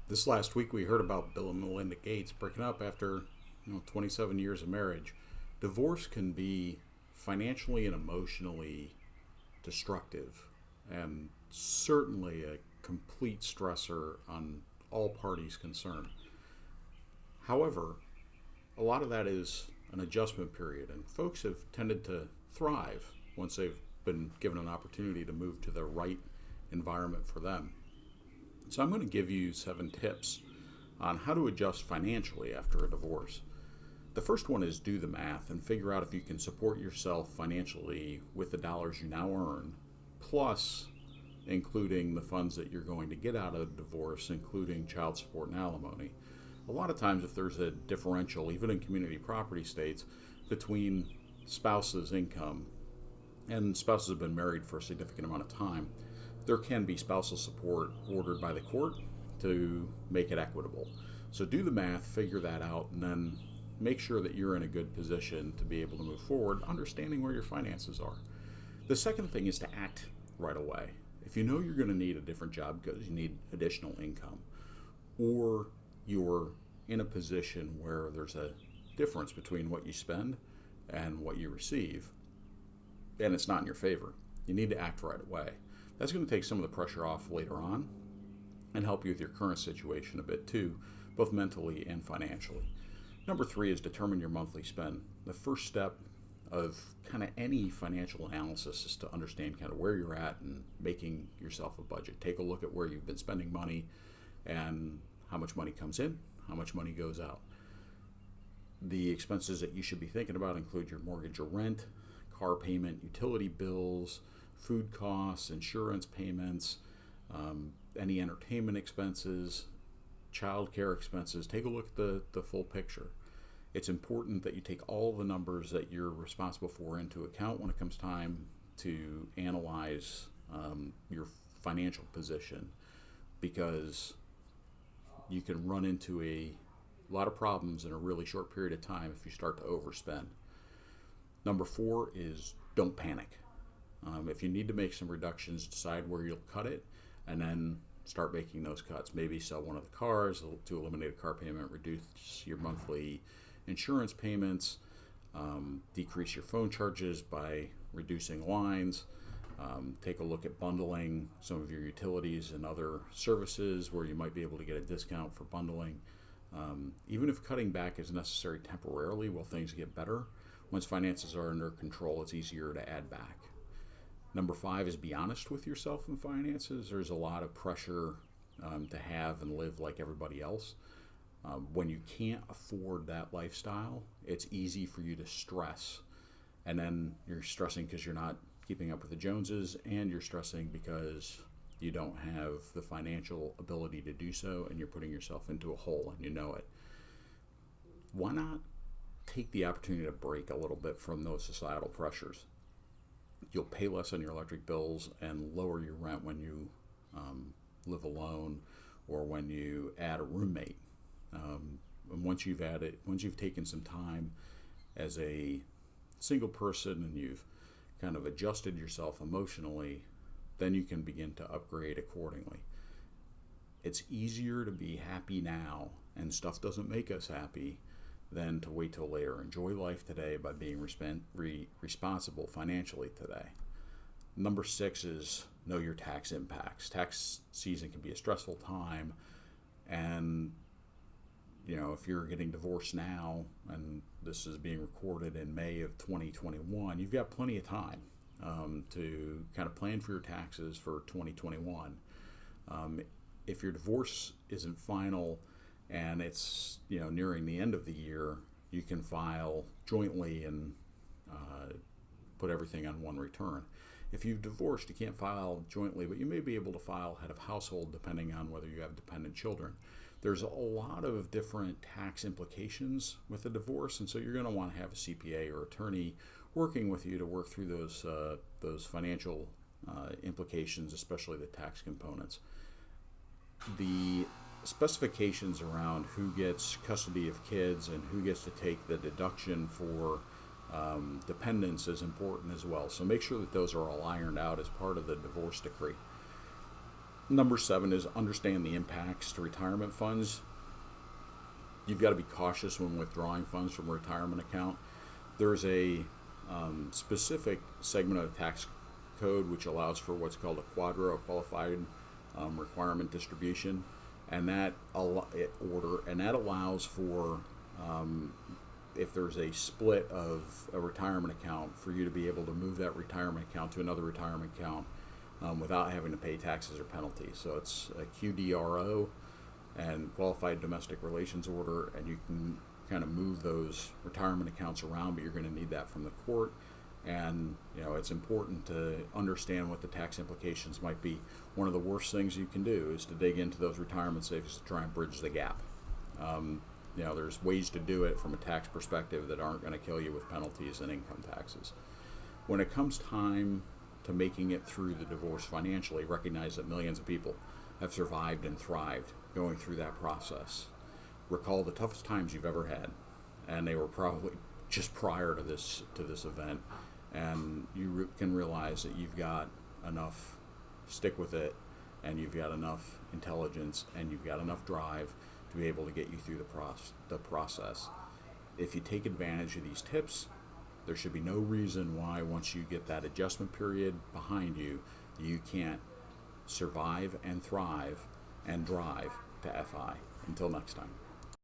This last week we heard about Bill and Melinda Gates breaking up after 27 years of marriage. Divorce can be financially and emotionally destructive and certainly a complete stressor on all parties concerned. However, a lot of that is an adjustment period, and folks have tended to thrive once they've been given an opportunity to move to the right environment for them. So, I'm going to give you 7 tips on how to adjust financially after a divorce. The first one is do the math and figure out if you can support yourself financially with the dollars you now earn, plus including the funds that you're going to get out of the divorce, including child support and alimony. A lot of times, if there's a differential, even in community property states, between spouses' income and spouses have been married for a significant amount of time, there can be spousal support ordered by the court to make it equitable. So do the math, figure that out, and then make sure that you're in a good position to be able to move forward, understanding where your finances are. The second thing is to act right away. If you know you're going to need a different job because you need additional income, or you're in a position where there's a difference between what you spend and what you receive, and it's not in your favor, you need to act right away. That's going to take some of the pressure off later on and help you with your current situation a bit too, both mentally and financially. Number 3 is determine your monthly spend. The first step of kind of any financial analysis is to understand kind of where you're at and making yourself a budget. Take a look at where you've been spending money and how much money comes in, how much money goes out. The expenses that you should be thinking about include your mortgage or rent, car payment, utility bills, food costs, insurance payments, any entertainment expenses, child care expenses. Take a look at the full picture. It's important that you take all the numbers that you're responsible for into account when it comes time to analyze your financial position, because you can run into a lot of problems in a really short period of time if you start to overspend. Number 4 is don't panic. If you need to make some reductions, decide where you'll cut it and then start making those cuts. Maybe sell one of the cars to eliminate a car payment, reduce your monthly insurance payments, decrease your phone charges by reducing lines, take a look at bundling some of your utilities and other services where you might be able to get a discount for bundling. Even if cutting back is necessary temporarily while things get better, once finances are under control, it's easier to add back. Number 5 is be honest with yourself in finances. There's a lot of pressure to have and live like everybody else. When you can't afford that lifestyle, it's easy for you to stress. And then you're stressing because you're not keeping up with the Joneses, and you're stressing because you don't have the financial ability to do so, and you're putting yourself into a hole and you know it. Why not take the opportunity to break a little bit from those societal pressures? You'll pay less on your electric bills and lower your rent when you live alone or when you add a roommate. And once you've taken some time as a single person and you've kind of adjusted yourself emotionally, then you can begin to upgrade accordingly. It's easier to be happy now, and stuff doesn't make us happy, than to wait till later. Enjoy life today by being responsible financially today. Number 6 is know your tax impacts. Tax season can be a stressful time, and if you're getting divorced now and this is being recorded in May of 2021, you've got plenty of time to kind of plan for your taxes for 2021. If your divorce isn't final and it's nearing the end of the year, you can file jointly and put everything on one return. If you've divorced, you can't file jointly, but you may be able to file head of household depending on whether you have dependent children. There's a lot of different tax implications with a divorce, and so you're going to want to have a CPA or attorney working with you to work through those financial implications, especially the tax components. The specifications around who gets custody of kids and who gets to take the deduction for dependents is important as well. So make sure that those are all ironed out as part of the divorce decree. Number 7 is understand the impacts to retirement funds. You've got to be cautious when withdrawing funds from a retirement account. There's a specific segment of the tax code which allows for what's called a quadro, qualified requirement distribution, and that allows for if there's a split of a retirement account, for you to be able to move that retirement account to another retirement account without having to pay taxes or penalties. So it's a QDRO and qualified domestic relations order, and you can kind of move those retirement accounts around, but you're going to need that from the court. And it's important to understand what the tax implications might be. One of the worst things you can do is to dig into those retirement savings to try and bridge the gap. There's ways to do it from a tax perspective that aren't going to kill you with penalties and income taxes. When it comes time to making it through the divorce financially, recognize that millions of people have survived and thrived going through that process. Recall the toughest times you've ever had, and they were probably just prior to this event, and you can realize that you've got enough stick with it, and you've got enough intelligence, and you've got enough drive to be able to get you through the process. If you take advantage of these tips, there should be no reason why, once you get that adjustment period behind you, you can't survive and thrive and drive to FI. Until next time.